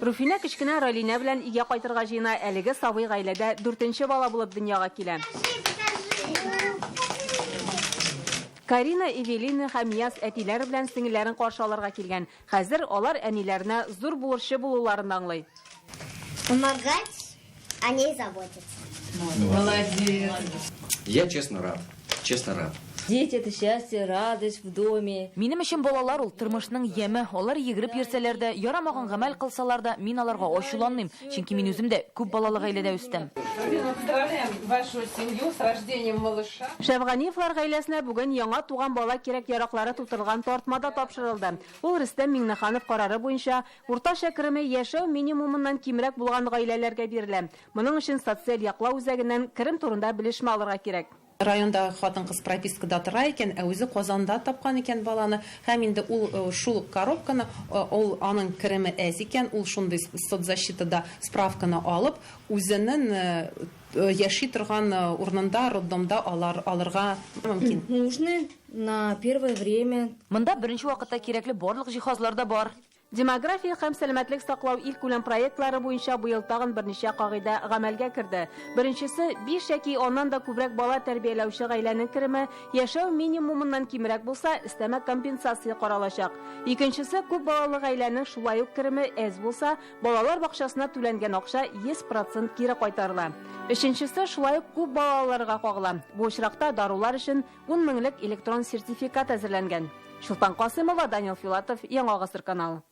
Руфина кечкенә Ралина белән игә кайтырга җыена, әлеге сабый гаиләдә 4нче бала булып дөньяга килә. Карина, Эвелина һәм Яс әтиләре белән сеңелләрен каршы алырга килгән. Хәзер алар әниләренә зур бурычы булуларын аңлый. Помогать, о ней заботиться. Молодец. Я честно рад. Дети — это счастье, радость в доме. Минем өчен балалар ул тормышның яме. Алар йөгереп йөрсәләр дә, ярамаган гамәл кылсалар да, мин аларга ачуланмыйм, чөнки мин үзем дә күп балалы гаиләдә үстем. Поздравляем вашу семью с рождением малыша. Шәбганиевлар гаиләсенә бүген яңа туган бала кирәк-яраклары тутырылган тартмада тапшырылды. Ул Рөстәм Миңнеханов карары буенча уртача кереме яшәү минимумыннан кимрәк булган гаиләләргә бирелә. Моның өчен социаль яклау үзәгеннән керем турында белешмә алырга кирәк. Районда хатын-кыз пропискада тора икән, ә үзе Казанда тапкан икән баланы. Һәм инде ул шул коробканы, ул аның кереме әз икән, ул шундый соцзащитада справканы алып, үзенең яши торган урынында, роддомда алырга мөмкин. Нужны на первое время. Монда беренче вакытта кирәкле барлык җиһазлар да бар. Демография һәм сәламәтлек саклау илкүләм проектлары буенча быел тагын берничә кагыйдә гамәлгә керде. Беренчесе, 5 яки оннан да күбрәк бала тәрбияләүче гаиләнең кереме яшәү минимумыннан кимрәк булса, өстәмә компенсация каралачак. Икенчесе, күп балалы гаиләнең шулай ук кереме әз булса, балалар бакчасына түләнгән акча 100% кире кайтарыла. Өченчесе, шулай ук күп балаларга кагыла. Бу очракта дарулар өчен 10 меңлек электрон сертификат әзерләнгән. Шулпан Касымова, Данил Филатов, Яңа Гасыр каналы.